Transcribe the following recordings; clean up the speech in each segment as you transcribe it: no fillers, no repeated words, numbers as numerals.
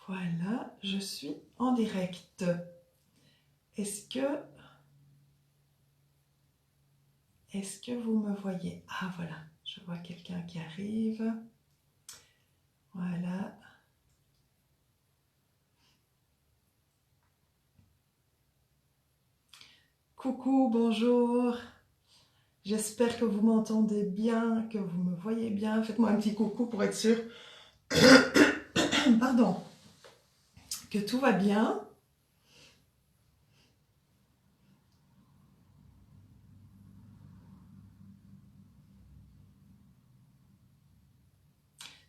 Voilà, je suis en direct. Est-ce que vous me voyez? Ah voilà, je vois quelqu'un qui arrive. Voilà. Coucou, bonjour. J'espère que vous m'entendez bien, que vous me voyez bien. Faites-moi un petit coucou pour être sûr. Pardon. Que tout va bien.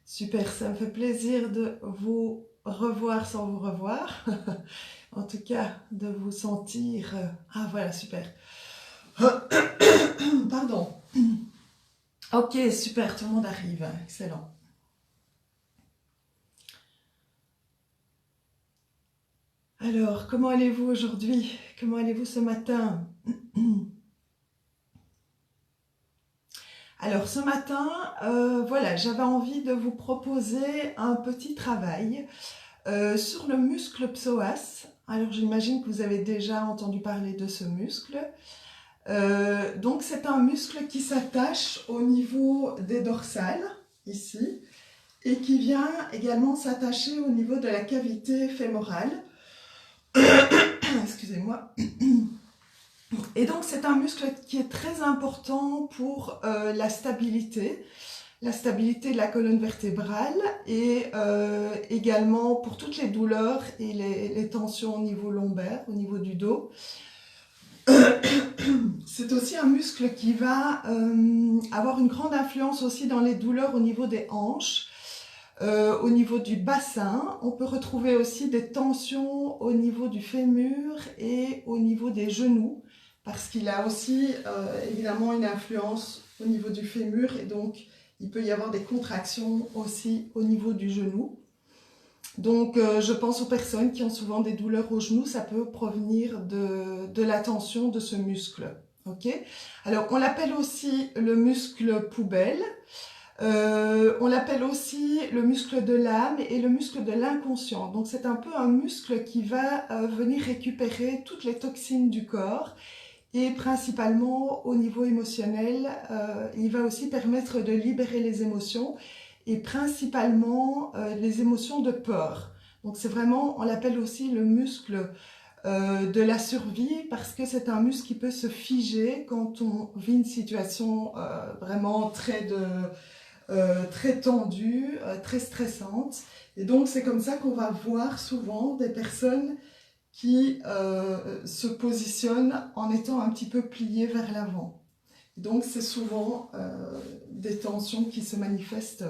Super, ça me fait plaisir de vous revoir sans vous revoir. En tout cas, de vous sentir... Ah voilà, super. Pardon. Ok, super, tout le monde arrive. Excellent. Alors, comment allez-vous aujourd'hui? Comment allez-vous ce matin? Alors, ce matin, voilà, j'avais envie de vous proposer un petit travail sur le muscle psoas. Alors, j'imagine que vous avez déjà entendu parler de ce muscle. Donc, c'est un muscle qui s'attache au niveau des dorsales, ici, et qui vient également s'attacher au niveau de la cavité fémorale. Excusez-moi. Et donc, c'est un muscle qui est très important pour la stabilité de la colonne vertébrale et également pour toutes les douleurs et les tensions au niveau lombaire, au niveau du dos. C'est aussi un muscle qui va avoir une grande influence aussi dans les douleurs au niveau des hanches, au niveau du bassin. On peut retrouver aussi des tensions au niveau du fémur et au niveau des genoux, parce qu'il a aussi évidemment une influence au niveau du fémur et donc il peut y avoir des contractions aussi au niveau du genou. Donc je pense aux personnes qui ont souvent des douleurs au genou, ça peut provenir de la tension de ce muscle. Okay. Alors on l'appelle aussi le muscle poubelle. On l'appelle aussi le muscle de l'âme et le muscle de l'inconscient. Donc c'est un peu un muscle qui va venir récupérer toutes les toxines du corps et principalement au niveau émotionnel. Il va aussi permettre de libérer les émotions et principalement les émotions de peur. Donc c'est vraiment, on l'appelle aussi le muscle de la survie parce que c'est un muscle qui peut se figer quand on vit une situation vraiment très tendue, très stressante. Et donc c'est comme ça qu'on va voir souvent des personnes qui se positionnent en étant un petit peu pliées vers l'avant. Donc c'est souvent des tensions qui se manifestent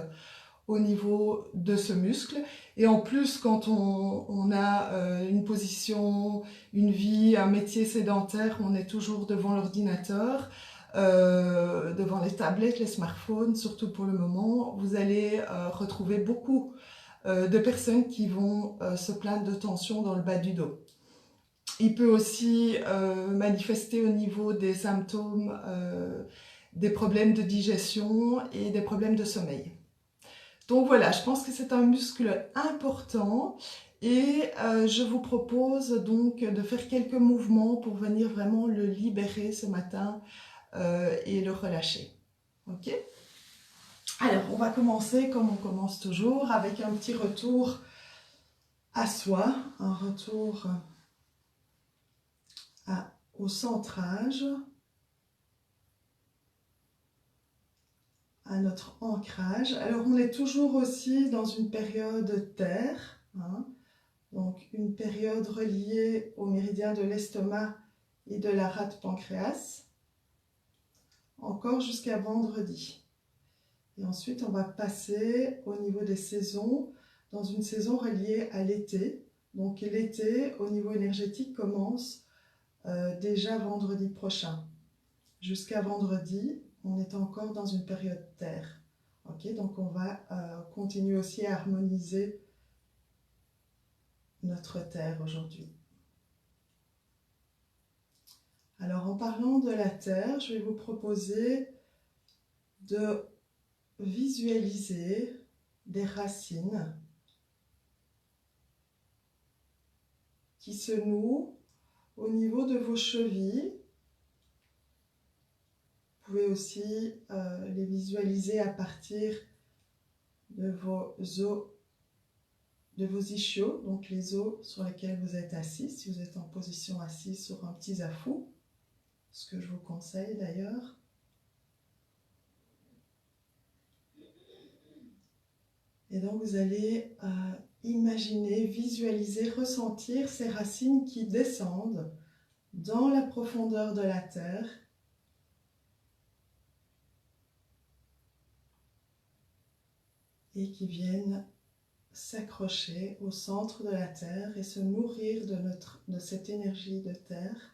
au niveau de ce muscle. Et en plus, quand on a une position, une vie, un métier sédentaire, on est toujours devant l'ordinateur, devant les tablettes, les smartphones, surtout pour le moment, vous allez retrouver beaucoup de personnes qui vont se plaindre de tension dans le bas du dos. Il peut aussi manifester au niveau des symptômes, des problèmes de digestion et des problèmes de sommeil. Donc voilà, je pense que c'est un muscle important et je vous propose donc de faire quelques mouvements pour venir vraiment le libérer ce matin et le relâcher. Ok? Alors, on va commencer comme on commence toujours avec un petit retour à soi, un retour au centrage, à notre ancrage. Alors, on est toujours aussi dans une période terre, hein, donc une période reliée au méridien de l'estomac et de la rate pancréas, encore jusqu'à vendredi. Et ensuite, on va passer au niveau des saisons, dans une saison reliée à l'été. Donc l'été, au niveau énergétique, commence déjà vendredi prochain. Jusqu'à vendredi, on est encore dans une période terre. Okay, donc on va continuer aussi à harmoniser notre terre aujourd'hui. Alors en parlant de la terre, je vais vous proposer de visualiser des racines qui se nouent au niveau de vos chevilles. Vous pouvez aussi les visualiser à partir de vos os, de vos ischios, donc les os sur lesquels vous êtes assis, si vous êtes en position assise sur un petit zafou, ce que je vous conseille d'ailleurs. Et donc vous allez imaginer, visualiser, ressentir ces racines qui descendent dans la profondeur de la terre et qui viennent s'accrocher au centre de la terre et se nourrir de cette énergie de terre.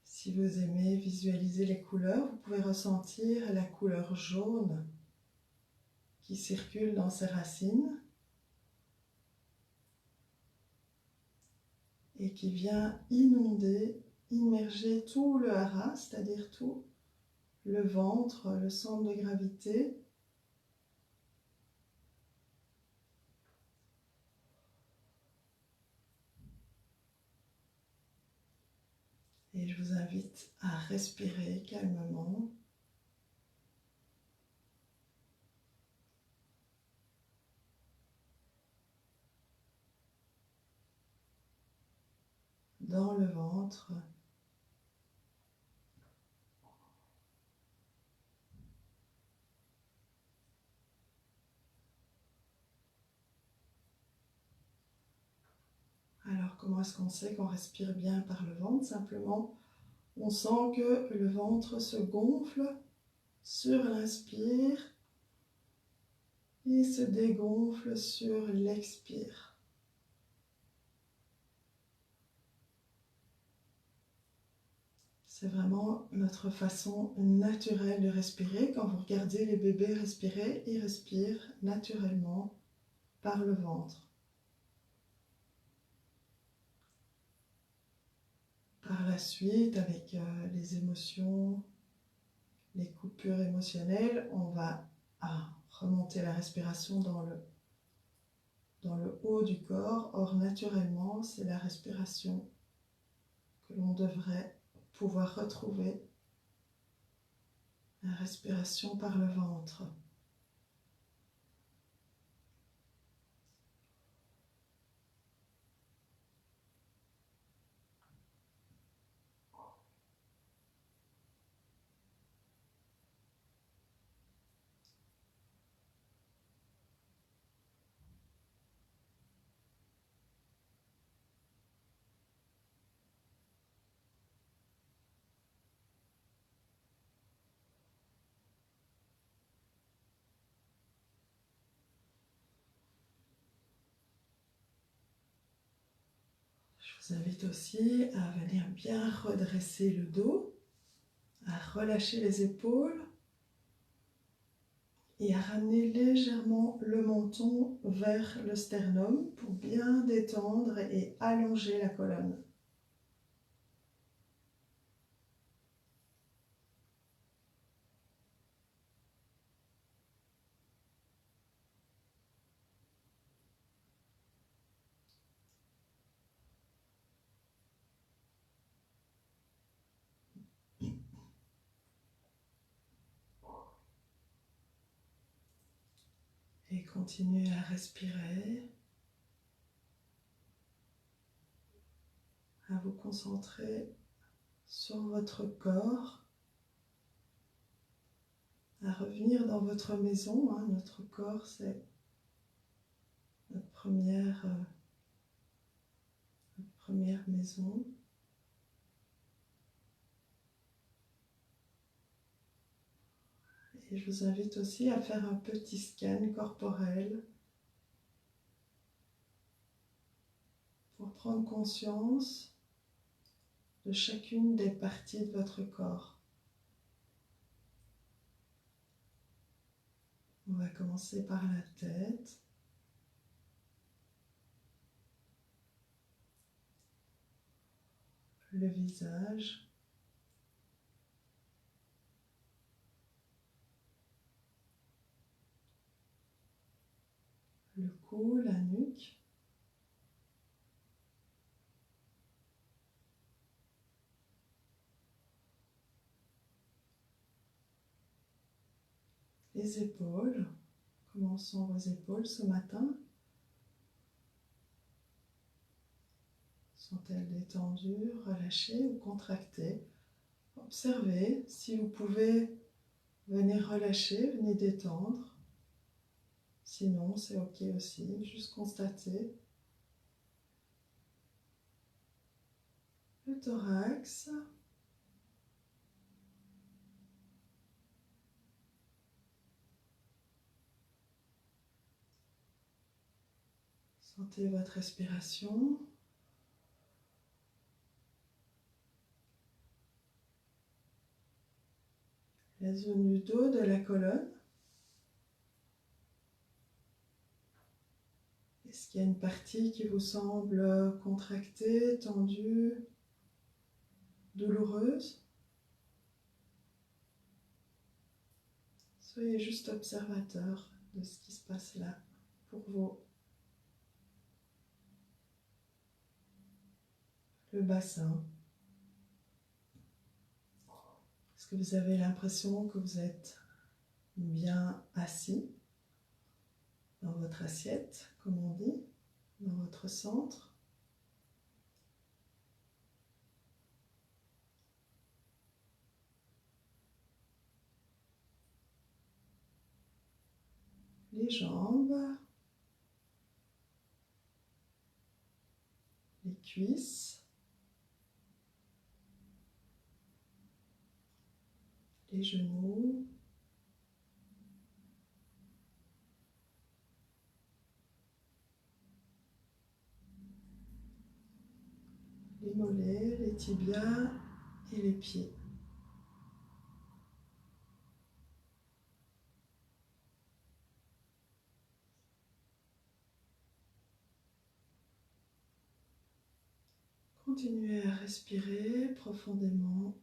Si vous aimez visualiser les couleurs, vous pouvez ressentir la couleur jaune qui circule dans ces racines et qui vient inonder, immerger tout le hara, c'est-à-dire tout le ventre, le centre de gravité. Et je vous invite à respirer calmement. Dans le ventre. Alors, comment est-ce qu'on sait qu'on respire bien par le ventre? Simplement, on sent que le ventre se gonfle sur l'inspire et se dégonfle sur l'expire. C'est vraiment notre façon naturelle de respirer. Quand vous regardez les bébés respirer, ils respirent naturellement par le ventre. Par la suite, avec les émotions, les coupures émotionnelles, on va remonter la respiration dans le haut du corps. Or, naturellement, c'est la respiration que l'on devrait pouvoir retrouver, la respiration par le ventre. Je vous invite aussi à venir bien redresser le dos, à relâcher les épaules et à ramener légèrement le menton vers le sternum pour bien détendre et allonger la colonne. Et continuez à respirer, à vous concentrer sur votre corps, à revenir dans votre maison. Notre corps, c'est notre première maison. Et je vous invite aussi à faire un petit scan corporel pour prendre conscience de chacune des parties de votre corps. On va commencer par la tête. Le visage. Le cou, la nuque. Les épaules. Comment sont vos épaules ce matin? Sont-elles détendues, relâchées ou contractées? Observez. Si vous pouvez, venez relâcher, venez détendre. Sinon, c'est ok aussi. Juste constater. Le thorax. Sentez votre respiration. La zone du dos, de la colonne. Est-ce qu'il y a une partie qui vous semble contractée, tendue, douloureuse? Soyez juste observateur de ce qui se passe là pour vous. Le bassin. Est-ce que vous avez l'impression que vous êtes bien assis dans votre assiette, comme on dit, dans votre centre? Les jambes, les cuisses, les genoux, les mollets, les tibias et les pieds. Continuez à respirer profondément,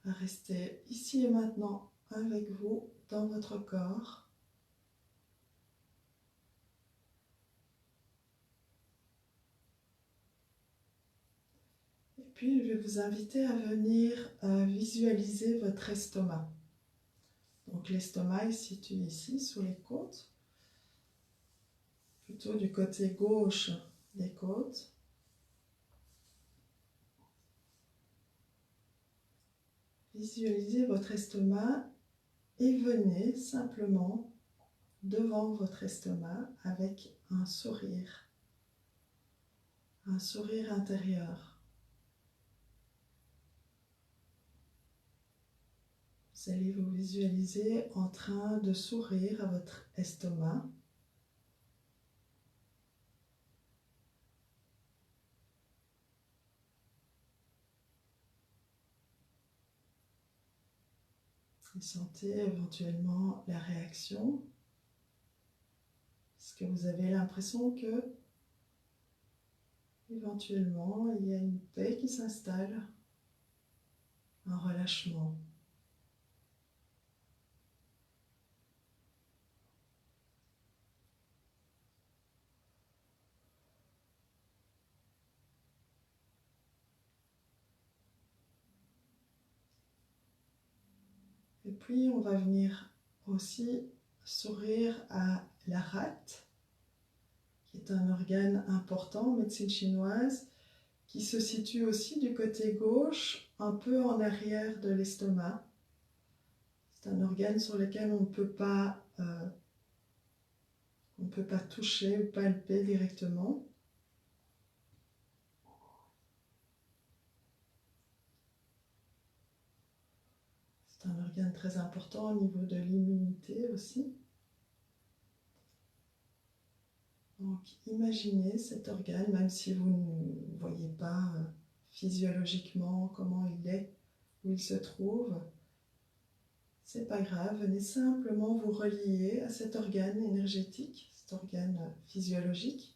à rester ici et maintenant avec vous dans votre corps. Et puis, je vais vous inviter à venir visualiser votre estomac. Donc, l'estomac est situé ici, sous les côtes, plutôt du côté gauche des côtes. Visualisez votre estomac et venez simplement devant votre estomac avec un sourire intérieur. Vous allez vous visualiser en train de sourire à votre estomac. Et sentez éventuellement la réaction. Est-ce que vous avez l'impression que éventuellement il y a une paix qui s'installe, un relâchement? Et puis on va venir aussi sourire à la rate, qui est un organe important en médecine chinoise, qui se situe aussi du côté gauche, un peu en arrière de l'estomac. C'est un organe sur lequel on ne peut pas toucher ou palper directement. C'est un organe très important au niveau de l'immunité aussi. Donc imaginez cet organe, même si vous ne voyez pas physiologiquement comment il est, où il se trouve. c'est pas grave, venez simplement vous relier à cet organe énergétique, cet organe physiologique,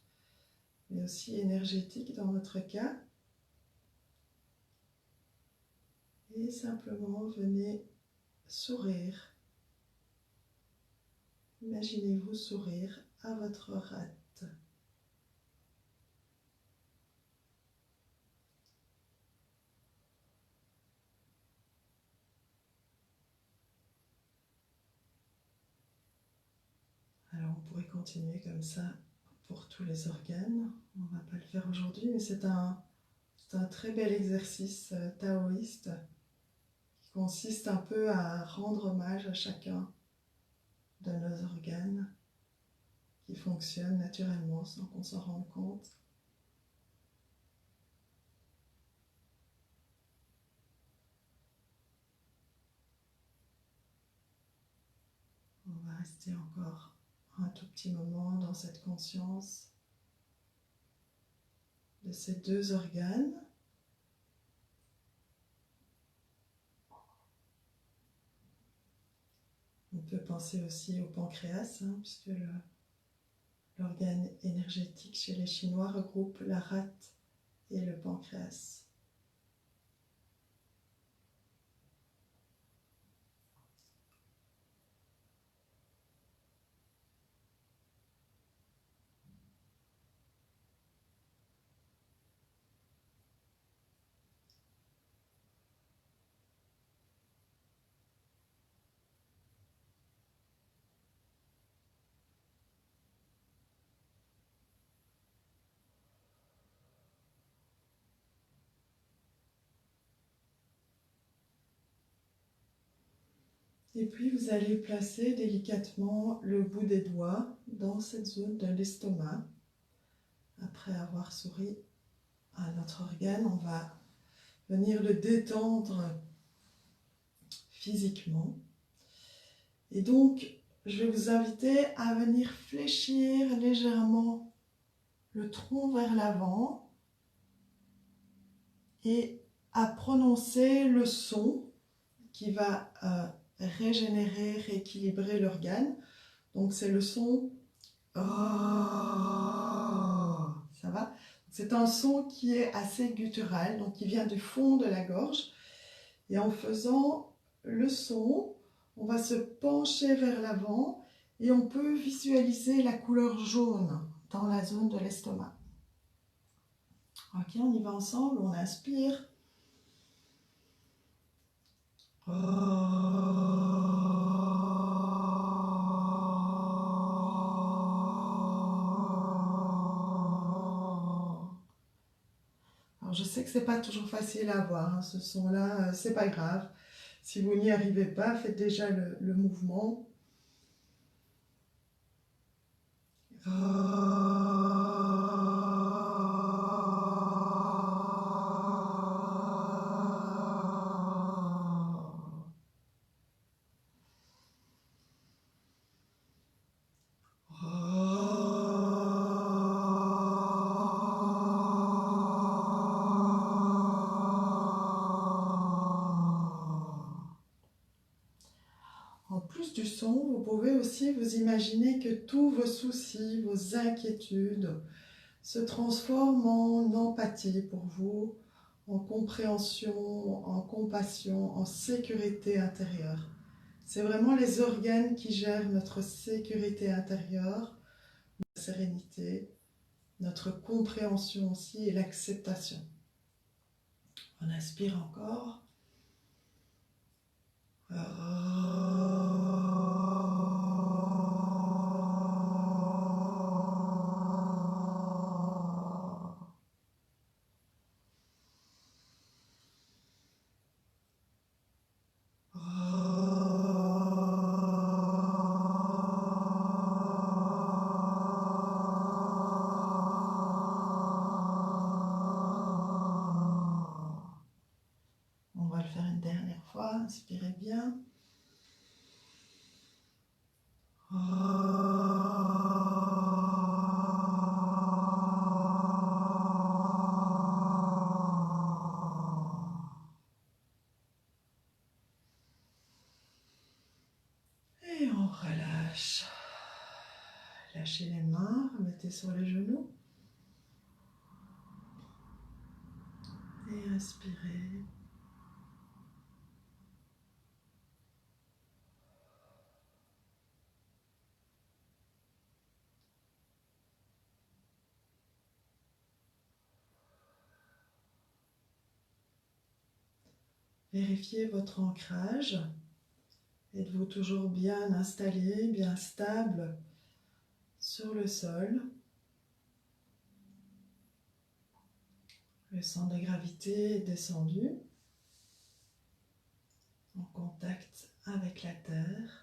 mais aussi énergétique dans notre cas. Et simplement venez sourire. Imaginez-vous sourire à votre rate. Alors on pourrait continuer comme ça pour tous les organes. On ne va pas le faire aujourd'hui, mais c'est un très bel exercice taoïste qui consiste un peu à rendre hommage à chacun de nos organes qui fonctionnent naturellement sans qu'on s'en rende compte. On va rester encore un tout petit moment dans cette conscience de ces deux organes. On peut penser aussi au pancréas, puisque l'organe énergétique chez les Chinois regroupe la rate et le pancréas. Et puis vous allez placer délicatement le bout des doigts dans cette zone de l'estomac. Après avoir souri à notre organe, on va venir le détendre physiquement. Et donc, je vais vous inviter à venir fléchir légèrement le tronc vers l'avant et à prononcer le son qui va régénérer, rééquilibrer l'organe. Donc c'est le son oh, ça va? C'est un son qui est assez guttural, donc qui vient du fond de la gorge. Et en faisant le son, on va se pencher vers l'avant et on peut visualiser la couleur jaune dans la zone de l'estomac. Ok, on y va ensemble, on inspire. Alors je sais que c'est pas toujours facile à avoir, ce son-là, c'est pas grave. Si vous n'y arrivez pas, faites déjà le mouvement. En plus du son, vous pouvez aussi vous imaginer que tous vos soucis, vos inquiétudes se transforment en empathie pour vous, en compréhension, en compassion, en sécurité intérieure. C'est vraiment les organes qui gèrent notre sécurité intérieure, notre sérénité, notre compréhension aussi et l'acceptation. On inspire encore. On va le faire une dernière fois. Inspirez bien. relâche. Lâchez les mains, remettez sur les genoux. Et inspirez. Vérifiez votre ancrage. Êtes-vous toujours bien installé, bien stable sur le sol? Le centre de gravité est descendu, en contact avec la terre.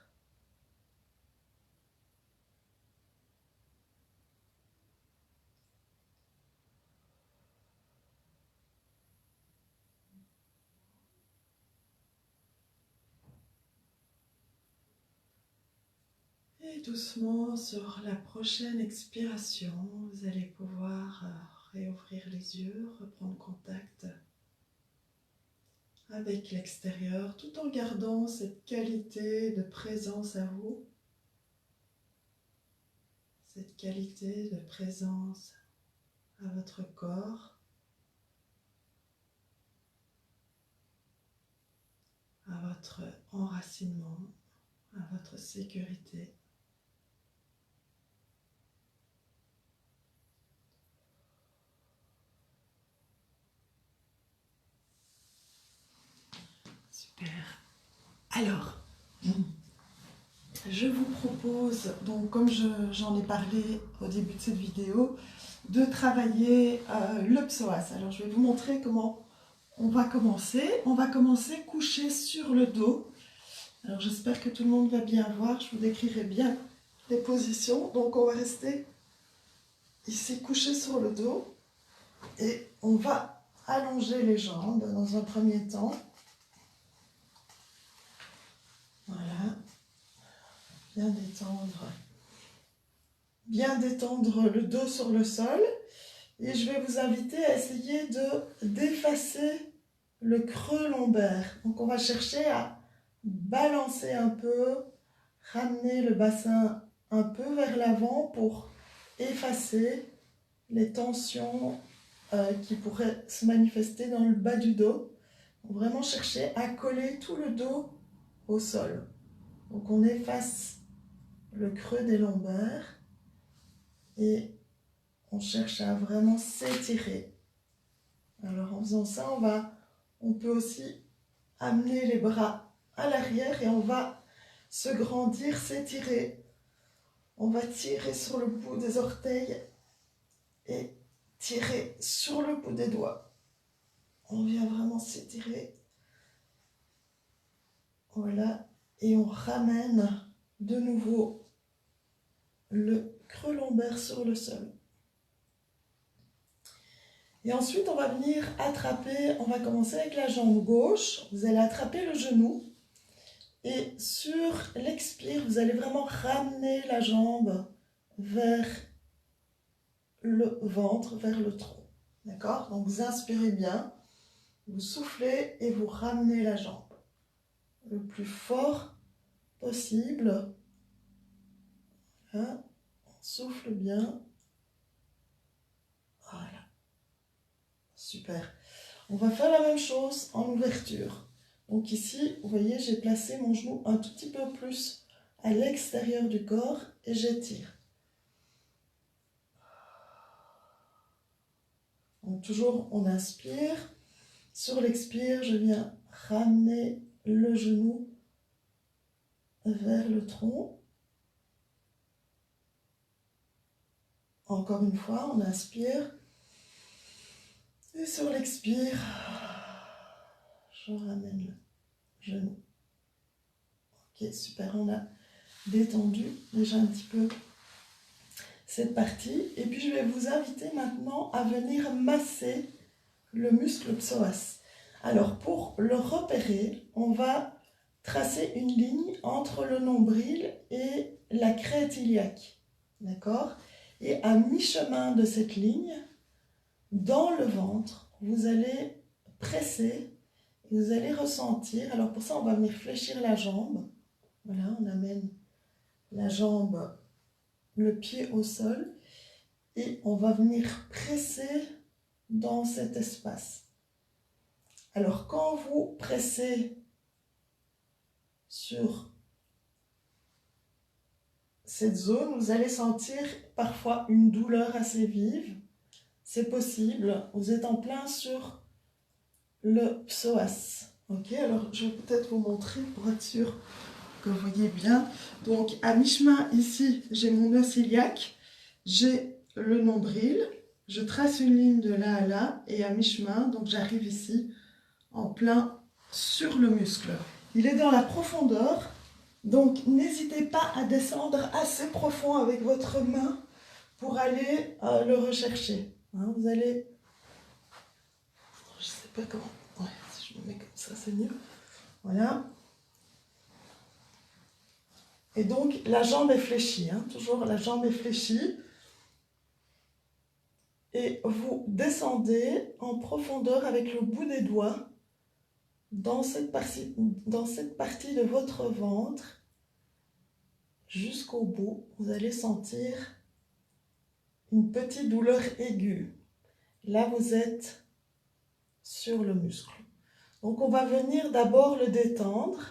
Et doucement, sur la prochaine expiration, vous allez pouvoir réouvrir les yeux, reprendre contact avec l'extérieur, tout en gardant cette qualité de présence à vous, cette qualité de présence à votre corps, à votre enracinement, à votre sécurité. Super. Alors, je vous propose, donc comme j'en ai parlé au début de cette vidéo, de travailler le psoas. Alors, je vais vous montrer comment on va commencer. On va commencer couché sur le dos. Alors, j'espère que tout le monde va bien voir. Je vous décrirai bien les positions. Donc, on va rester ici couché sur le dos et on va allonger les jambes dans un premier temps. Voilà, bien détendre le dos sur le sol. Et je vais vous inviter à essayer d'effacer le creux lombaire. Donc on va chercher à balancer un peu, ramener le bassin un peu vers l'avant pour effacer les tensions qui pourraient se manifester dans le bas du dos. Donc vraiment chercher à coller tout le dos au sol. Donc on efface le creux des lombaires et on cherche à vraiment s'étirer. Alors en faisant ça, on peut aussi amener les bras à l'arrière et on va se grandir, s'étirer. On va tirer sur le bout des orteils et tirer sur le bout des doigts. On vient vraiment s'étirer. Voilà. Et on ramène de nouveau le creux lombaire sur le sol. Et ensuite, on va venir attraper, on va commencer avec la jambe gauche. Vous allez attraper le genou. Et sur l'expire, vous allez vraiment ramener la jambe vers le ventre, vers le tronc. D'accord? Donc, vous inspirez bien. Vous soufflez et vous ramenez la jambe le plus fort possible. Voilà. On souffle bien. Voilà. Super. On va faire la même chose en ouverture. Donc ici, vous voyez, j'ai placé mon genou un tout petit peu plus à l'extérieur du corps et j'étire. Donc toujours, on inspire. Sur l'expire, je viens ramener le genou vers le tronc. Encore une fois, on inspire. Et sur l'expire, je ramène le genou. Ok, super, on a détendu déjà un petit peu cette partie. Et puis, je vais vous inviter maintenant à venir masser le muscle psoas. Alors, pour le repérer, on va tracer une ligne entre le nombril et la crête iliaque. D'accord? Et à mi-chemin de cette ligne, dans le ventre, vous allez presser et vous allez ressentir. Alors pour ça, on va venir fléchir la jambe. Voilà, on amène la jambe, le pied au sol et on va venir presser dans cet espace. Alors quand vous pressez sur cette zone, vous allez sentir parfois une douleur assez vive. C'est possible, vous êtes en plein sur le psoas. Ok, alors je vais peut-être vous montrer pour être sûr que vous voyez bien. Donc à mi-chemin ici, j'ai mon os iliaque, j'ai le nombril, je trace une ligne de là à là et à mi-chemin, donc j'arrive ici en plein sur le muscle. Il est dans la profondeur, donc n'hésitez pas à descendre assez profond avec votre main pour aller le rechercher. Hein, vous allez... Je sais pas comment... Ouais, si je me mets comme ça, c'est mieux. Voilà. Et donc, la jambe est fléchie. Hein, toujours, la jambe est fléchie. Et vous descendez en profondeur avec le bout des doigts dans cette partie de votre ventre jusqu'au bout. Vous allez sentir une petite douleur aiguë. Là, vous êtes sur le muscle. Donc, on va venir d'abord le détendre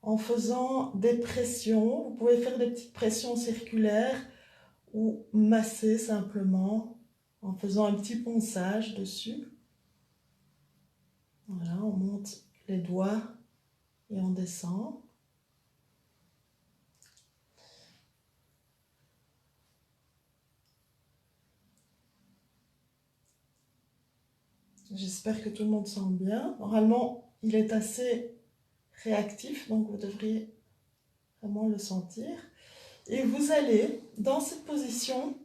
en faisant des pressions. Vous pouvez faire des petites pressions circulaires ou masser simplement en faisant un petit ponçage dessus. Voilà, on monte les doigts et on descend. J'espère que tout le monde sent bien. Normalement, il est assez réactif, donc vous devriez vraiment le sentir. Et vous allez, dans cette position,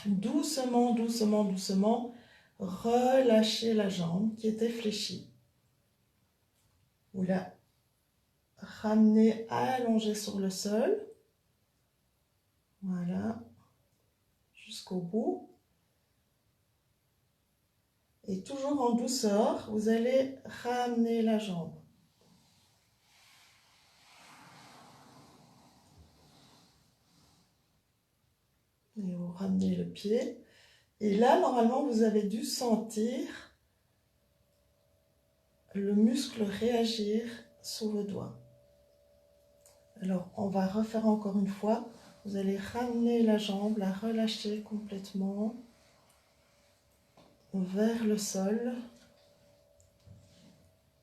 doucement, doucement, doucement, relâcher la jambe qui était fléchie. Vous la ramenez allongée sur le sol. Voilà, jusqu'au bout. Et toujours en douceur, vous allez ramener la jambe. Et vous ramenez le pied. Et là, normalement, vous avez dû sentir le muscle réagir sous vos doigts. Alors, on va refaire encore une fois. Vous allez ramener la jambe, la relâcher complètement vers le sol.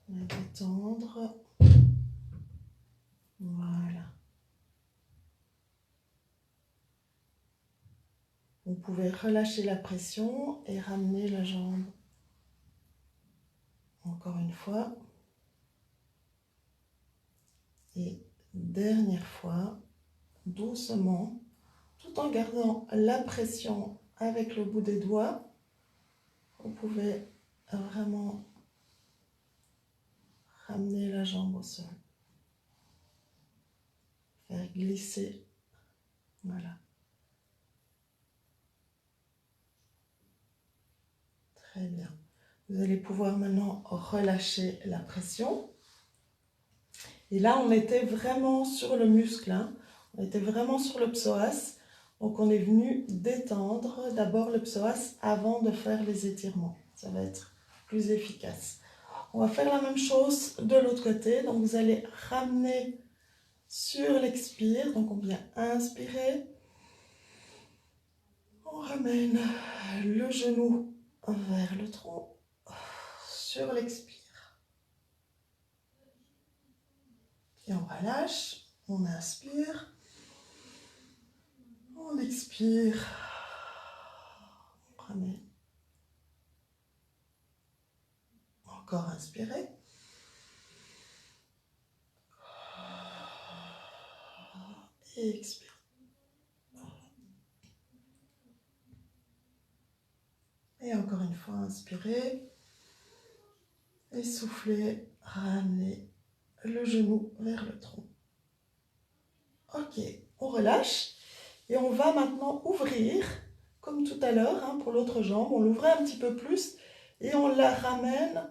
La détendre. Voilà. Vous pouvez relâcher la pression et ramener la jambe. Encore une fois. Et dernière fois, doucement, tout en gardant la pression avec le bout des doigts, vous pouvez vraiment ramener la jambe au sol. Faire glisser. Voilà. Très bien. Vous allez pouvoir maintenant relâcher la pression. Et là, on était vraiment sur le muscle. Hein. On était vraiment sur le psoas. Donc, on est venu détendre d'abord le psoas avant de faire les étirements. Ça va être plus efficace. On va faire la même chose de l'autre côté. Donc, vous allez ramener sur l'expire. Donc, on vient inspirer. On ramène le genou vers le tronc. Sur l'expire. Et on relâche. On inspire. On expire. On ramène. Encore inspirer. Et expire. Et encore une fois, inspirer. Et souffler. Ramener le genou vers le tronc. Ok, on relâche. Et on va maintenant ouvrir, comme tout à l'heure, hein, pour l'autre jambe. On l'ouvrait un petit peu plus. Et on la ramène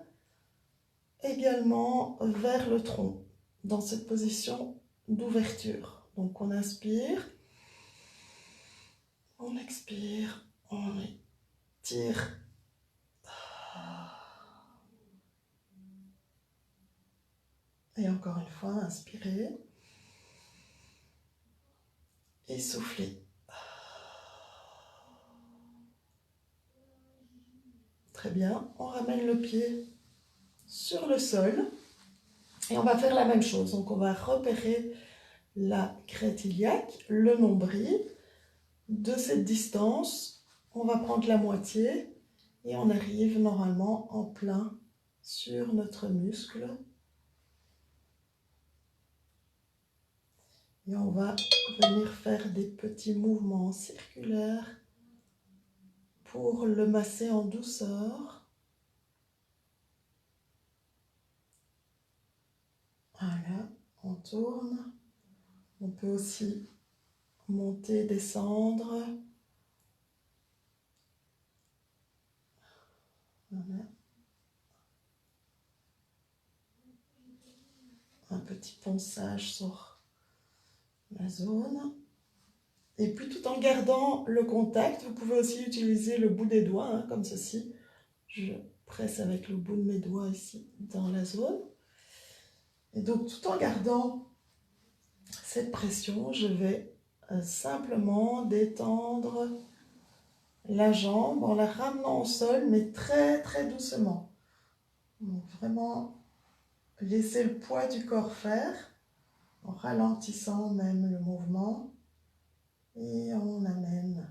également vers le tronc, dans cette position d'ouverture. Donc on inspire, on expire, on étire. Et encore une fois, inspirez. Et soufflez. Très bien, on ramène le pied sur le sol. Et on va faire la même chose. Donc on va repérer la crête iliaque, le nombril. De cette distance, on va prendre la moitié et on arrive normalement en plein sur notre muscle. Et on va venir faire des petits mouvements circulaires pour le masser en douceur. Voilà, on tourne. On peut aussi monter, descendre. Voilà. Un petit ponçage sur la zone. Et puis tout en gardant le contact, vous pouvez aussi utiliser le bout des doigts, hein, comme ceci. Je presse avec le bout de mes doigts ici dans la zone. Et donc tout en gardant cette pression, je vais simplement détendre la jambe en la ramenant au sol, mais très très doucement. Donc vraiment laisser le poids du corps faire, en ralentissant même le mouvement. Et on amène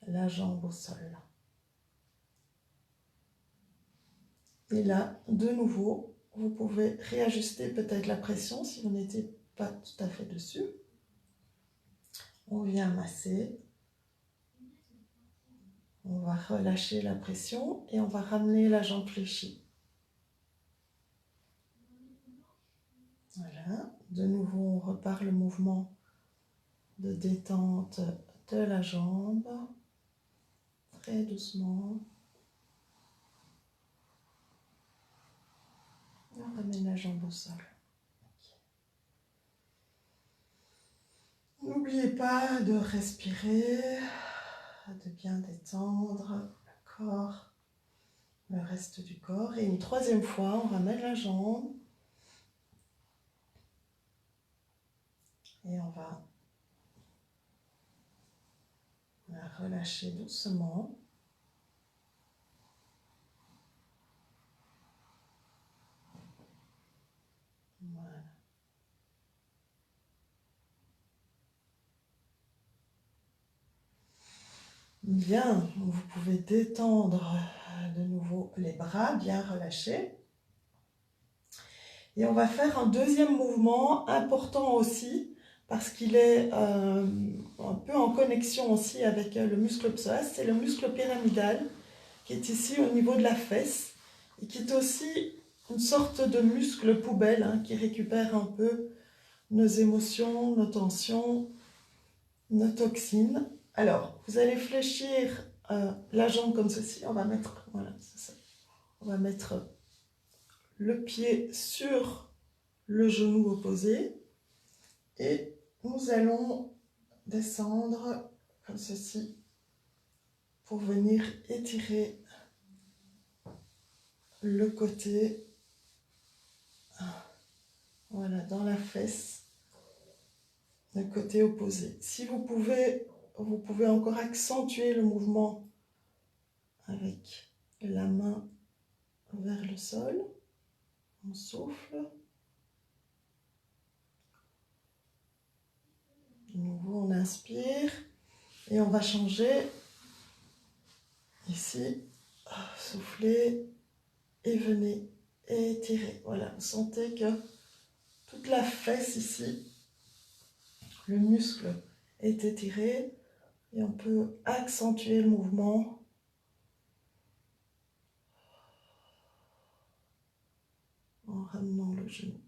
la jambe au sol. Et là, de nouveau, vous pouvez réajuster peut-être la pression si vous n'étiez pas tout à fait dessus. On vient masser. On va relâcher la pression et on va ramener la jambe fléchie. Voilà. De nouveau, on repart le mouvement de détente de la jambe. Très doucement. On ramène la jambe au sol. N'oubliez pas de respirer, de bien détendre le corps, le reste du corps. Et une troisième fois, on ramène la jambe. Et on va la relâcher doucement. Voilà. Bien, vous pouvez détendre de nouveau les bras, bien relâchés. Et on va faire un deuxième mouvement important aussi, parce qu'il est un peu en connexion aussi avec le muscle psoas. C'est le muscle pyramidal qui est ici au niveau de la fesse et qui est aussi une sorte de muscle poubelle, hein, qui récupère un peu nos émotions, nos tensions, nos toxines. Alors, vous allez fléchir la jambe comme ceci. On va mettre, voilà, c'est ça. On va mettre le pied sur le genou opposé et nous allons descendre comme ceci pour venir étirer le côté, voilà, dans la fesse, le côté opposé. Si vous pouvez encore accentuer le mouvement avec la main vers le sol. On souffle. De nouveau, on inspire et on va changer. Ici, soufflez et venez étirer. Voilà, vous sentez que toute la fesse ici, le muscle est étiré et on peut accentuer le mouvement. En ramenant le genou.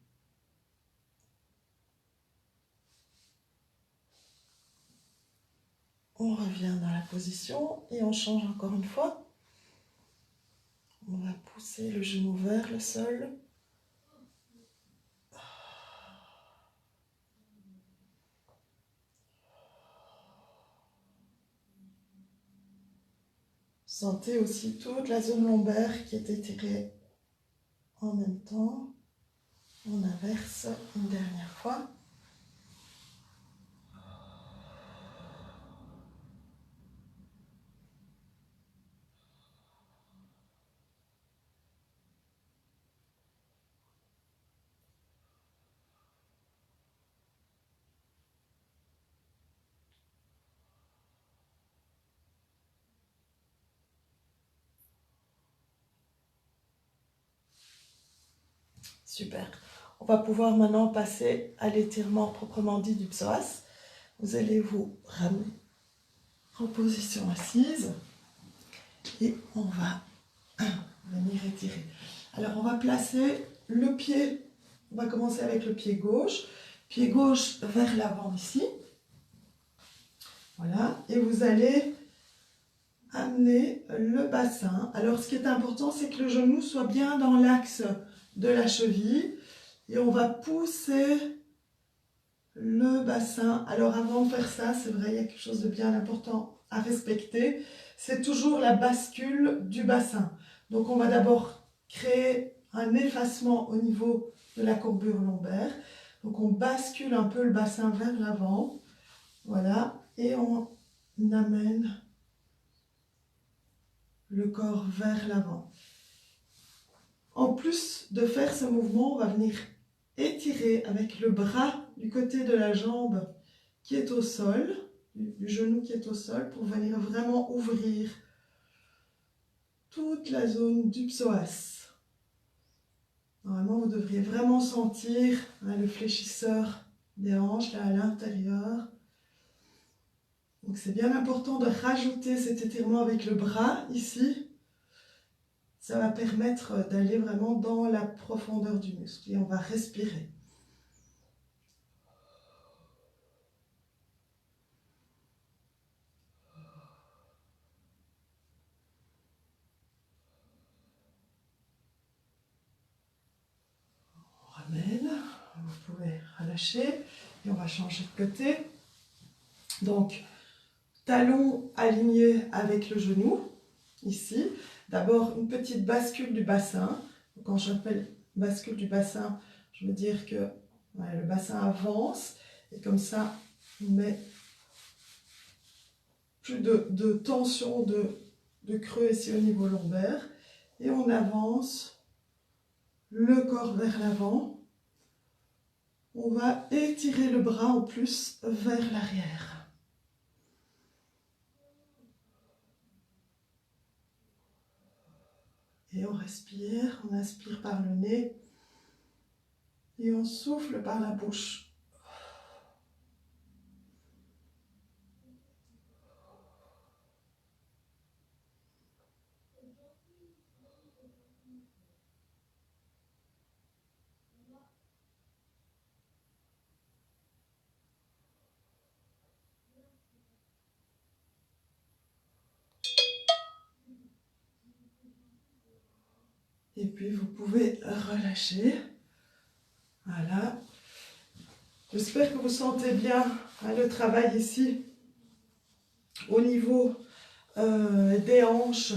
On revient dans la position et on change encore une fois. On va pousser le genou vers le sol. Sentez aussi toute la zone lombaire qui est étirée en même temps. On inverse une dernière fois. Super. On va pouvoir maintenant passer à l'étirement proprement dit du psoas. Vous allez vous ramener en position assise et on va venir étirer. Alors on va placer le pied, on va commencer avec le pied gauche vers l'avant ici. Voilà, et vous allez amener le bassin. Alors ce qui est important, c'est que le genou soit bien dans l'axe de la cheville et on va pousser le bassin. Alors avant de faire ça, c'est vrai, il y a quelque chose de bien important à respecter, c'est toujours la bascule du bassin. Donc on va d'abord créer un effacement au niveau de la courbure lombaire. Donc on bascule un peu le bassin vers l'avant, voilà, et on amène le corps vers l'avant. En plus de faire ce mouvement, on va venir étirer avec le bras du côté de la jambe qui est au sol, du genou qui est au sol, pour venir vraiment ouvrir toute la zone du psoas. Normalement, vous devriez vraiment sentir le fléchisseur des hanches là à l'intérieur. Donc c'est bien important de rajouter cet étirement avec le bras ici. Ça va permettre d'aller vraiment dans la profondeur du muscle et on va respirer. On ramène, vous pouvez relâcher et on va changer de côté. Donc, talon aligné avec le genou, ici. D'abord, une petite bascule du bassin. Quand j'appelle bascule du bassin, je veux dire que le bassin avance et comme ça, on met plus de tension, de creux ici au niveau lombaire. Et on avance le corps vers l'avant. On va étirer le bras en plus vers l'arrière. Et on respire, on inspire par le nez et on souffle par la bouche. Et puis vous pouvez relâcher. Voilà. J'espère que vous sentez bien le travail ici au niveau des hanches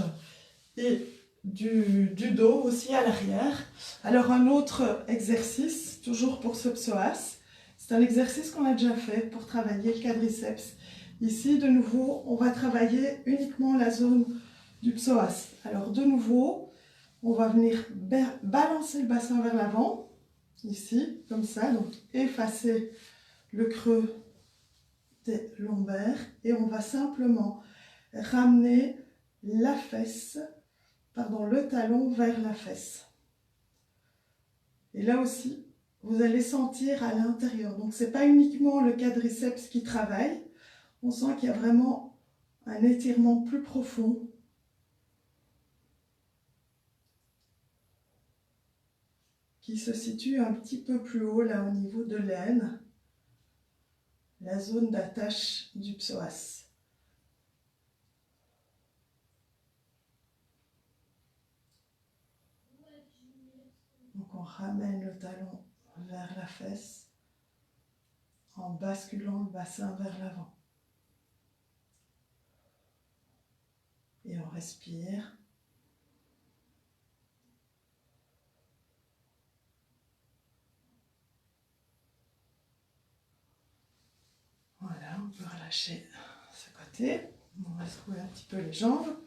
et du dos aussi à l'arrière. Alors un autre exercice, toujours pour ce psoas, c'est un exercice qu'on a déjà fait pour travailler le quadriceps. Ici, de nouveau, on va travailler uniquement la zone du psoas. Alors de nouveau, on va venir balancer le bassin vers l'avant, ici, comme ça, donc effacer le creux des lombaires et on va simplement ramener la fesse, le talon vers la fesse. Et là aussi, vous allez sentir à l'intérieur. Donc, ce n'est pas uniquement le quadriceps qui travaille. On sent qu'il y a vraiment un étirement plus profond. Qui se situe un petit peu plus haut, là, au niveau de l'aine. La zone d'attache du psoas. Donc, on ramène le talon vers la fesse en basculant le bassin vers l'avant. et on respire. Voilà, on peut relâcher ce côté. On va secouer un petit peu les jambes.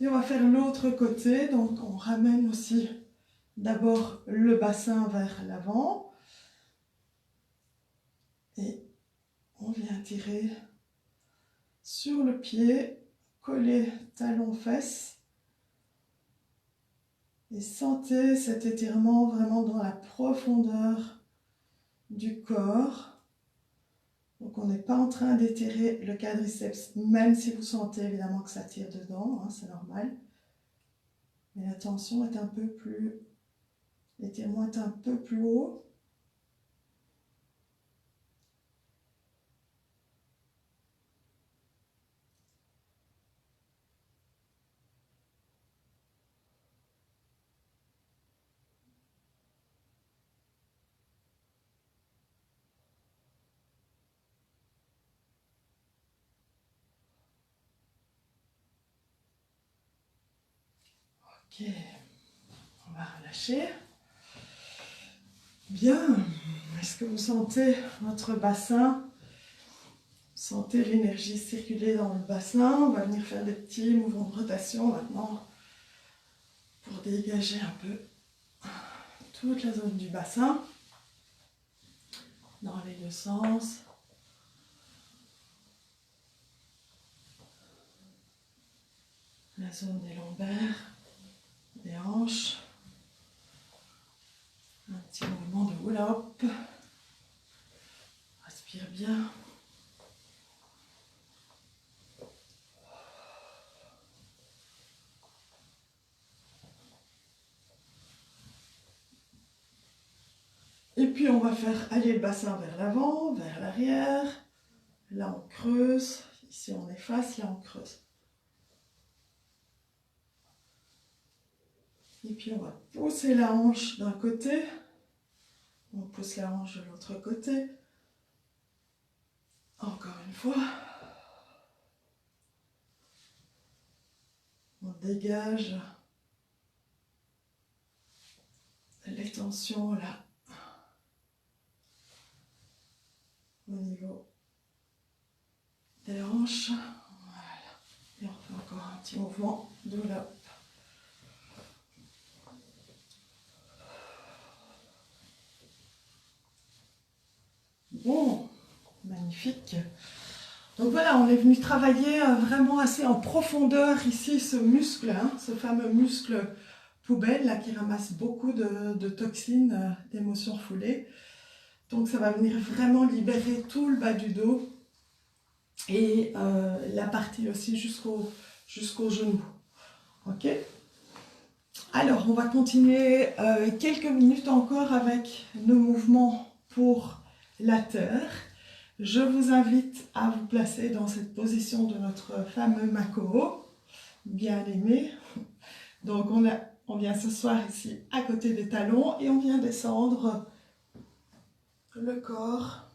Et on va faire l'autre côté. Donc on ramène aussi d'abord le bassin vers l'avant. Et on vient tirer sur le pied, coller talon-fesse. Et sentez cet étirement vraiment dans la profondeur du corps. Donc on n'est pas en train d'étirer le quadriceps, même si vous sentez évidemment que ça tire dedans, hein, c'est normal. Mais la tension est un peu plus... l'étirement est un peu plus haut. Ok, on va relâcher. Bien, est-ce que vous sentez votre bassin? Sentez l'énergie circuler dans le bassin. On va venir faire des petits mouvements de rotation maintenant pour dégager un peu toute la zone du bassin dans les deux sens. La zone des lombaires, des hanches. Un petit mouvement de hula-hop. Respire bien. Et puis on va faire aller le bassin vers l'avant, vers l'arrière. Là on creuse. Ici on efface, là on creuse. Et puis on va pousser la hanche d'un côté. On pousse la hanche de l'autre côté. Encore une fois. On dégage les tensions là. Au niveau des hanches. Voilà. Et on fait encore un petit mouvement de là. Bon, magnifique. Donc voilà, on est venu travailler vraiment assez en profondeur ici ce muscle, hein, ce fameux muscle poubelle là, qui ramasse beaucoup de toxines, d'émotions foulées. Donc ça va venir vraiment libérer tout le bas du dos et la partie aussi jusqu'au genou. Ok. Alors on va continuer quelques minutes encore avec nos mouvements pour la terre. Je vous invite à vous placer dans cette position de notre fameux Makoho, bien aimé. Donc on vient s'asseoir ici à côté des talons et on vient descendre le corps.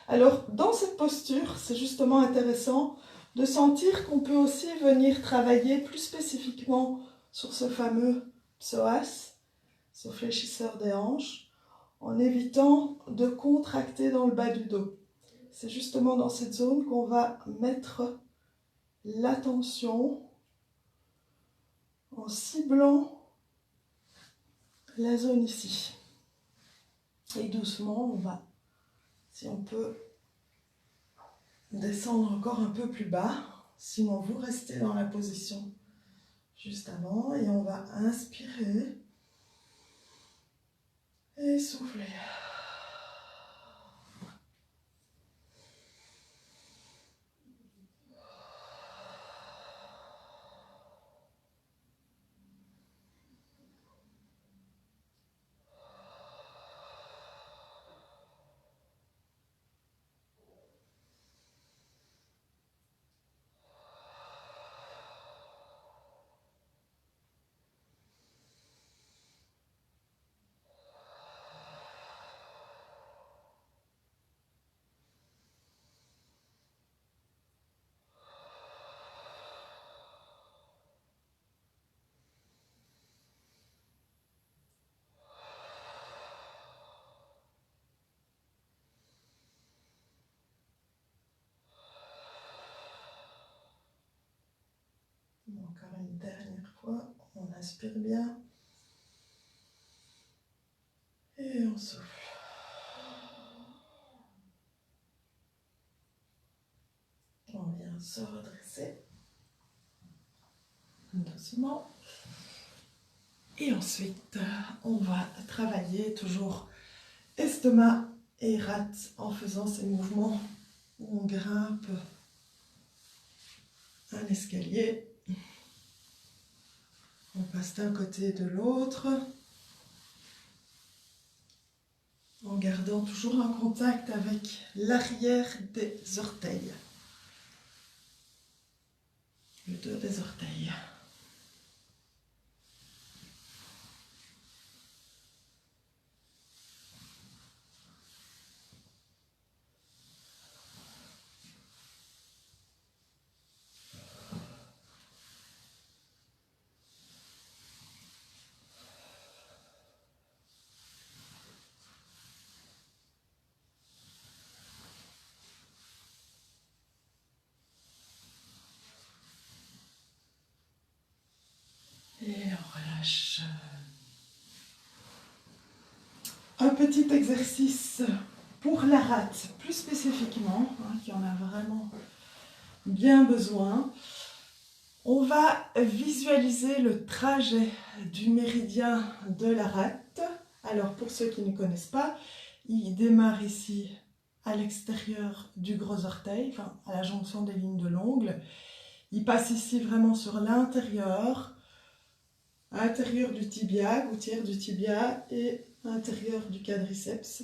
Alors dans cette posture, c'est justement intéressant de sentir qu'on peut aussi venir travailler plus spécifiquement sur ce fameux psoas, ce fléchisseur des hanches, en évitant de contracter dans le bas du dos. C'est justement dans cette zone qu'on va mettre l'attention en ciblant la zone ici. Et doucement, on va, si on peut, descendre encore un peu plus bas. Sinon, vous restez dans la position juste avant et on va inspirer et souffler. Encore une dernière fois, on inspire bien. Et on souffle. On vient se redresser. Doucement. Et ensuite, on va travailler toujours estomac et rate en faisant ces mouvements où on grimpe un escalier. On passe d'un côté et de l'autre en gardant toujours un contact avec l'arrière des orteils, le dos des orteils. Et on relâche. Un petit exercice pour la rate, plus spécifiquement, qui en a vraiment bien besoin. On va visualiser le trajet du méridien de la rate. Alors pour ceux qui ne connaissent pas, il démarre ici à l'extérieur du gros orteil, enfin à la jonction des lignes de l'ongle. Il passe ici vraiment sur l'intérieur, intérieur du tibia, gouttière du tibia et intérieur du quadriceps.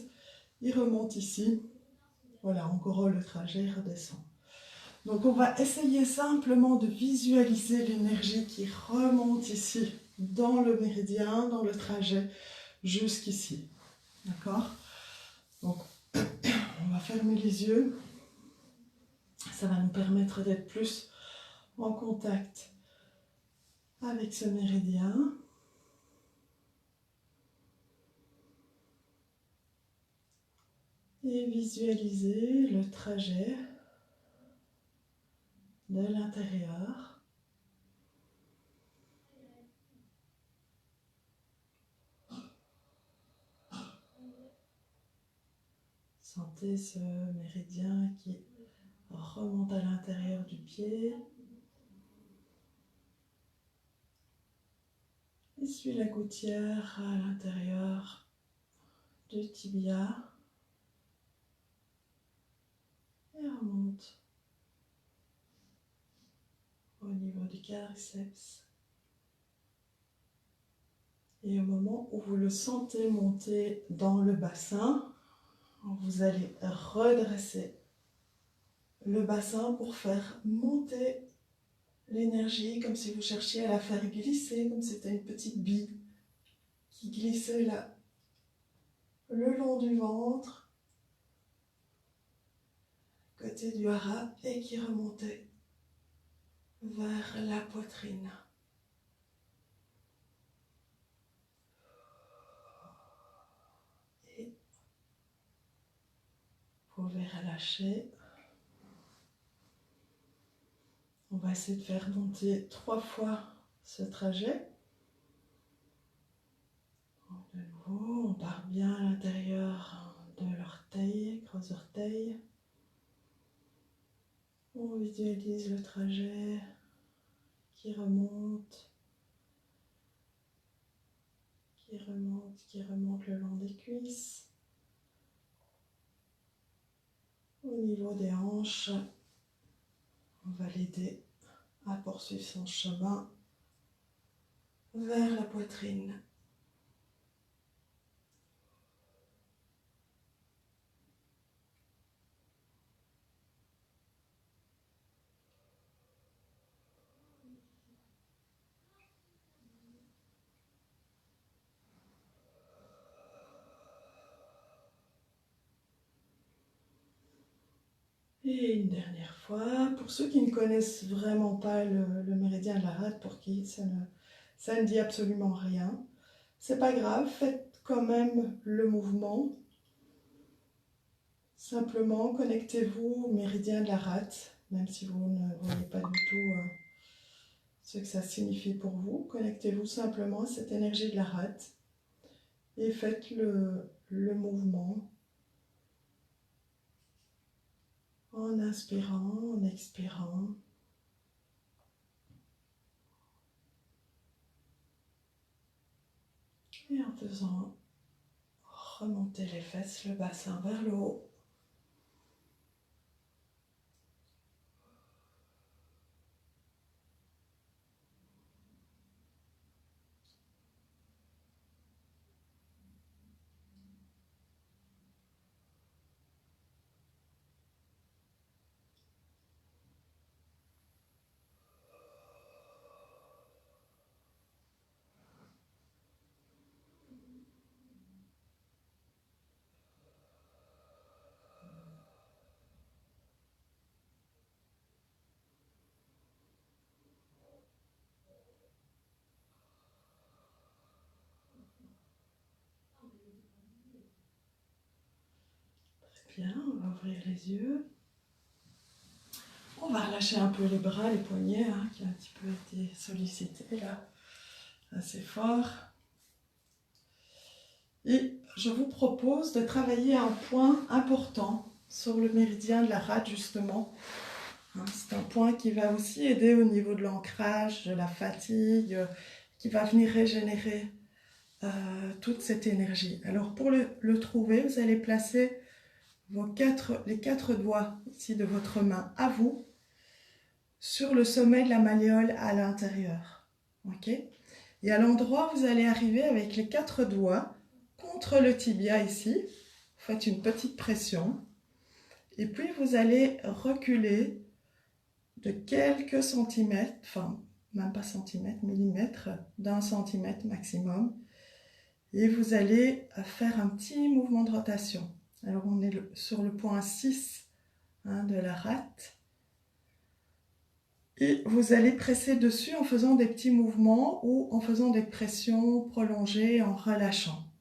Il remonte ici. Voilà, encore le trajet redescend. Donc on va essayer simplement de visualiser l'énergie qui remonte ici, dans le méridien, dans le trajet, jusqu'ici. D'accord? Donc on va fermer les yeux. Ça va nous permettre d'être plus en contact avec ce méridien. Et visualiser le trajet de l'intérieur. Sentez ce méridien qui remonte à l'intérieur du pied. Et suit la gouttière à l'intérieur du tibia. Et remonte au niveau du quadriceps. Et au moment où vous le sentez monter dans le bassin, vous allez redresser le bassin pour faire monter l'énergie, comme si vous cherchiez à la faire glisser, comme si c'était une petite bille qui glissait là, le long du ventre, côté du hara, et qui remontait vers la poitrine. Et vous pouvez relâcher. On va essayer de faire monter 3 fois ce trajet. De nouveau, on part bien à l'intérieur de l'orteil, gros orteil. On visualise le trajet qui remonte le long des cuisses. Au niveau des hanches, on va l'aider à poursuivre son chemin vers la poitrine. Et une dernière fois, pour ceux qui ne connaissent vraiment pas le méridien de la rate, pour qui ça ne dit absolument rien, c'est pas grave, faites quand même le mouvement. Simplement, connectez-vous au méridien de la rate, même si vous ne voyez pas du tout ce que ça signifie pour vous. Connectez-vous simplement à cette énergie de la rate et faites le mouvement en inspirant, en expirant. Et en faisant remonter les fesses, le bassin vers le haut. Bien, on va ouvrir les yeux. On va relâcher un peu les bras, les poignets, hein, qui ont un petit peu été sollicités là, assez fort. Et je vous propose de travailler un point important sur le méridien de la rate justement. Hein, c'est un point qui va aussi aider au niveau de l'ancrage, de la fatigue, qui va venir régénérer toute cette énergie. Alors pour le trouver, vous allez placer les 4 doigts ici de votre main à vous sur le sommet de la malléole à l'intérieur. Ok ? Et à l'endroit où vous allez arriver avec les 4 doigts contre le tibia ici, vous faites une petite pression et puis vous allez reculer de quelques centimètres, enfin même pas centimètres, millimètres, d'1 centimètre maximum, et vous allez faire un petit mouvement de rotation. Alors on est sur le point 6 de la rate. Et vous allez presser dessus en faisant des petits mouvements ou en faisant des pressions prolongées en relâchant.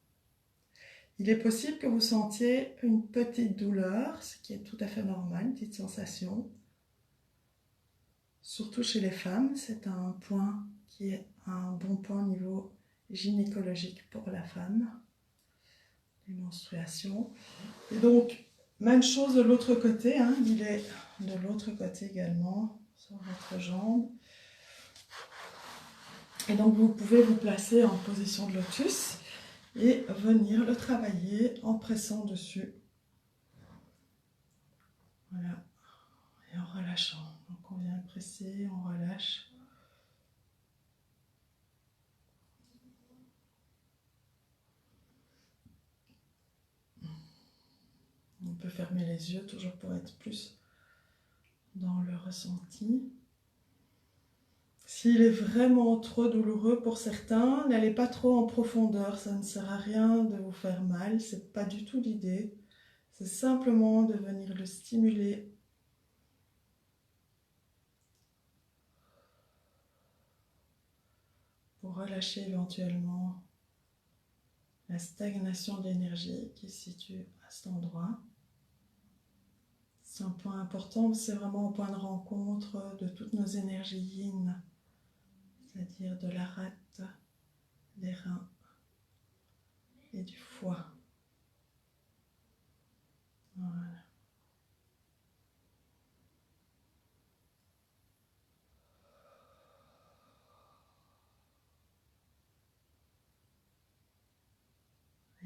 Il est possible que vous sentiez une petite douleur, ce qui est tout à fait normal, une petite sensation. Surtout chez les femmes, c'est un point qui est un bon point au niveau gynécologique pour la femme, les menstruations. Et donc, même chose de l'autre côté, hein, il est de l'autre côté également, sur votre jambe. Et donc, vous pouvez vous placer en position de lotus et venir le travailler en pressant dessus. Voilà. Et en relâchant. Donc, on vient presser, on relâche. On peut fermer les yeux, toujours pour être plus dans le ressenti. S'il est vraiment trop douloureux pour certains, n'allez pas trop en profondeur, ça ne sert à rien de vous faire mal, c'est pas du tout l'idée. C'est simplement de venir le stimuler. Pour relâcher éventuellement la stagnation de l'énergie qui se situe à cet endroit. C'est un point important, c'est vraiment un point de rencontre de toutes nos énergies yin, c'est-à-dire de la rate, des reins et du foie. Voilà.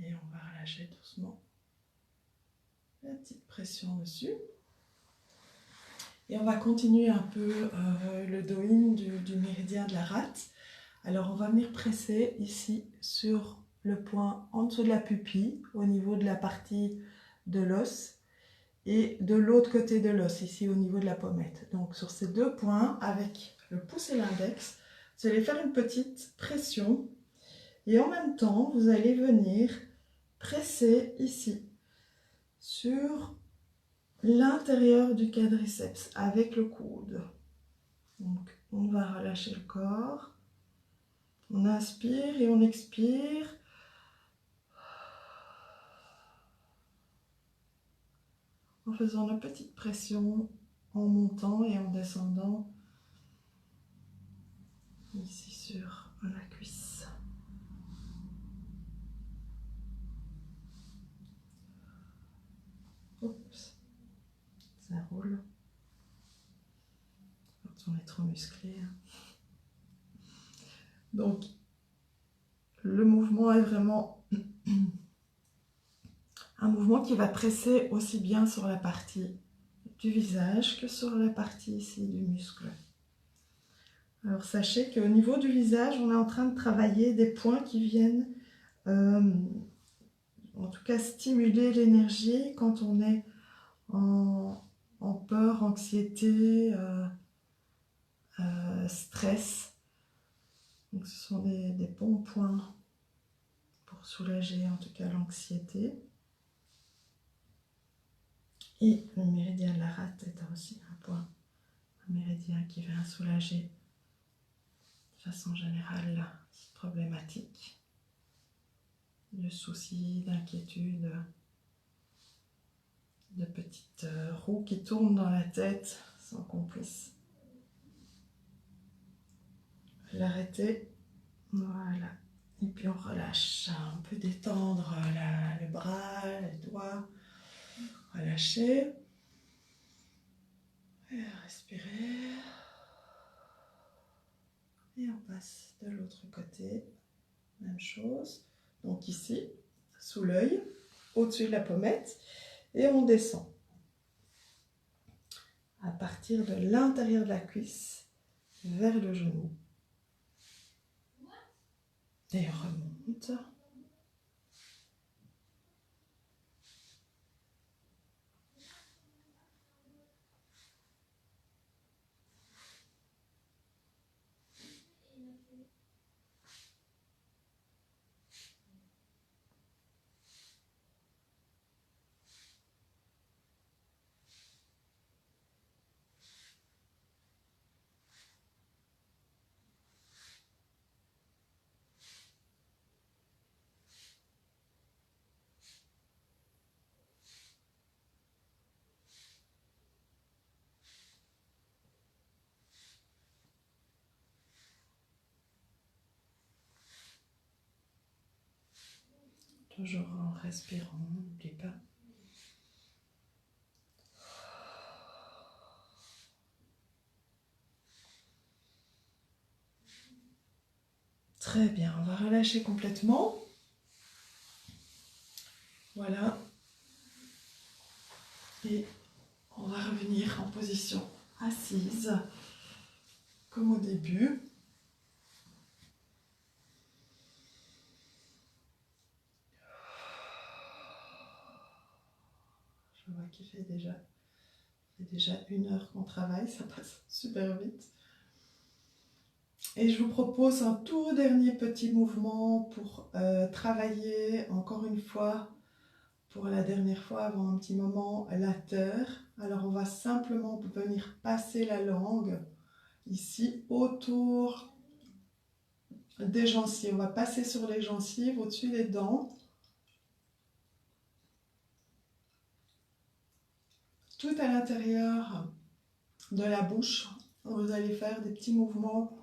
Et on va relâcher doucement la petite pression dessus. Et on va continuer un peu le do-in du méridien de la rate. Alors on va venir presser ici sur le point en dessous de la pupille, au niveau de la partie de l'os, et de l'autre côté de l'os, ici au niveau de la pommette. Donc sur ces deux points, avec le pouce et l'index, vous allez faire une petite pression, et en même temps, vous allez venir presser ici, sur l'intérieur du quadriceps, avec le coude. Donc on va relâcher le corps. On inspire et on expire. En faisant une petite pression en montant et en descendant ici sur la cuisse. Oups, ça roule. Quand on est trop musclé. Donc, le mouvement est vraiment un mouvement qui va presser aussi bien sur la partie du visage que sur la partie ici du muscle. Alors sachez qu'au niveau du visage, on est en train de travailler des points qui viennent en tout cas stimuler l'énergie quand on est en peur, anxiété, stress. Donc ce sont des bons points pour soulager en tout cas l'anxiété. Et le méridien de la rate est aussi un point, un méridien qui vient soulager de façon générale cette problématique de soucis, d'inquiétudes, de petites roues qui tournent dans la tête sans qu'on puisse l'arrêter. Voilà. Et puis on relâche. On peut détendre le bras, les doigts. Relâcher. Et respirer. Et on passe de l'autre côté. Même chose. Donc ici, sous l'œil, au-dessus de la pommette. Et on descend. À partir de l'intérieur de la cuisse vers le genou. Et on remonte. Toujours en respirant, n'oublie pas. Très bien, on va relâcher complètement. Voilà. Et on va revenir en position assise, comme au début. Je vois qu'il fait déjà 1 heure qu'on travaille, ça passe super vite. Et je vous propose un tout dernier petit mouvement pour travailler encore une fois, pour la dernière fois avant un petit moment, la terre. Alors on va simplement venir passer la langue ici autour des gencives. On va passer sur les gencives, au-dessus des dents. Tout à l'intérieur de la bouche, vous allez faire des petits mouvements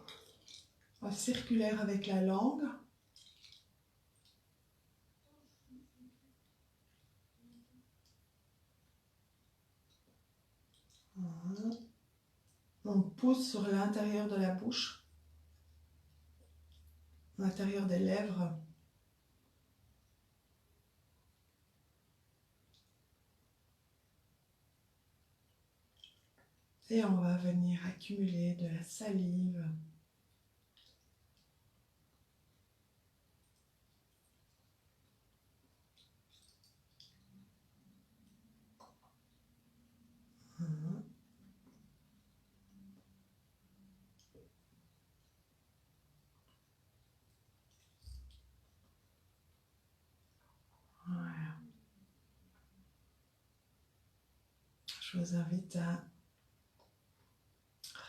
circulaires avec la langue. Voilà. On pousse sur l'intérieur de la bouche, l'intérieur des lèvres. Et on va venir accumuler de la salive. Voilà. Je vous invite à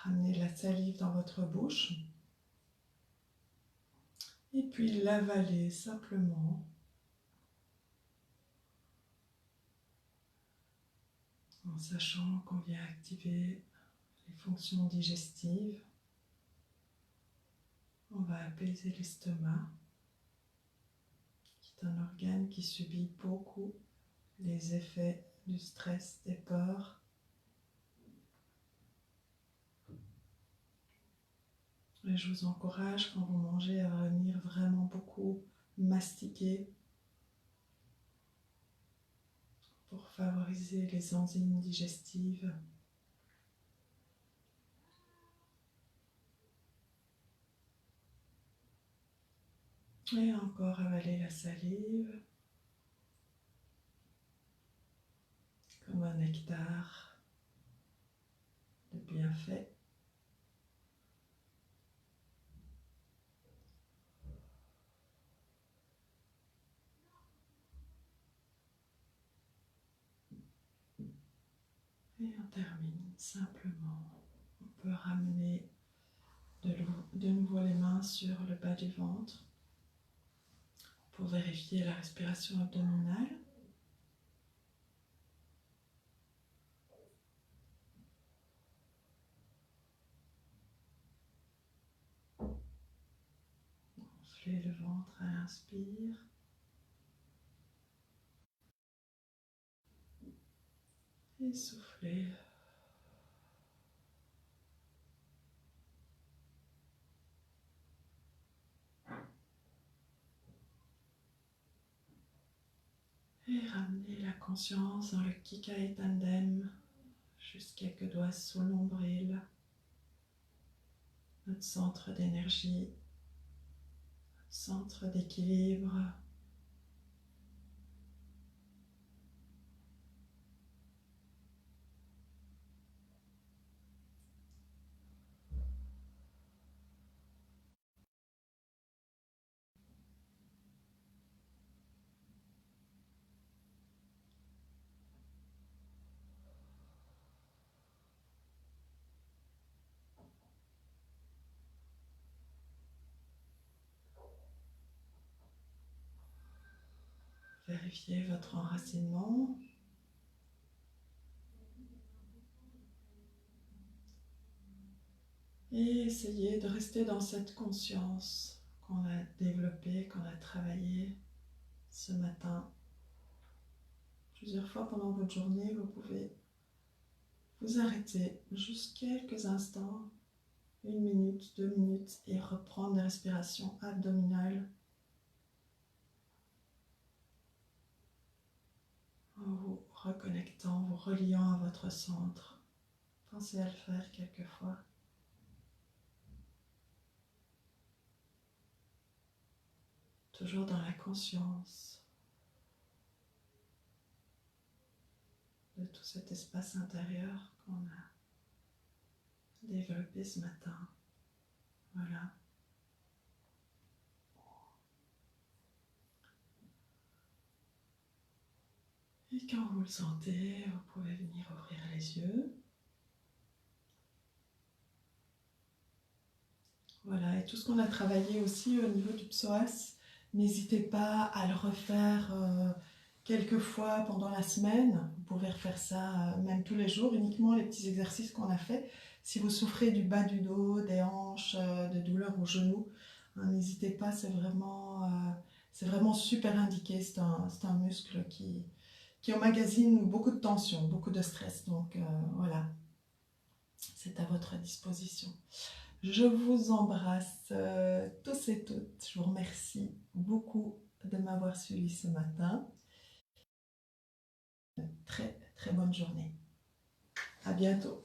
ramener la salive dans votre bouche et puis l'avaler simplement en sachant qu'on vient activer les fonctions digestives. On va apaiser l'estomac, qui est un organe qui subit beaucoup les effets du stress, des peurs. Et je vous encourage, quand vous mangez, à venir vraiment beaucoup mastiquer pour favoriser les enzymes digestives. Et encore avaler la salive comme un nectar de bienfait. Et on termine simplement. On peut ramener de nouveau les mains sur le bas du ventre pour vérifier la respiration abdominale. Gonfler le ventre à l'inspire. Et souffler. Et ramener la conscience dans le Kikai Tandem juste quelques doigts sous le nombril, notre centre d'énergie, notre centre d'équilibre. Vérifiez votre enracinement. Et essayez de rester dans cette conscience qu'on a développée, qu'on a travaillée ce matin. Plusieurs fois pendant votre journée, vous pouvez vous arrêter juste quelques instants, 1 minute, 2 minutes, et reprendre la respiration abdominale en vous reconnectant, vous reliant à votre centre. Pensez à le faire quelquefois. Toujours dans la conscience de tout cet espace intérieur qu'on a développé ce matin. Voilà. Et quand vous le sentez, vous pouvez venir ouvrir les yeux. Voilà, et tout ce qu'on a travaillé aussi au niveau du psoas, n'hésitez pas à le refaire quelques fois pendant la semaine. Vous pouvez refaire ça même tous les jours, uniquement les petits exercices qu'on a fait. Si vous souffrez du bas du dos, des hanches, de douleurs au genou, hein, n'hésitez pas, c'est vraiment super indiqué. C'est un muscle qui emmagasine beaucoup de tension, beaucoup de stress. Donc voilà, c'est à votre disposition. Je vous embrasse tous et toutes. Je vous remercie beaucoup de m'avoir suivi ce matin. Très, très bonne journée. À bientôt.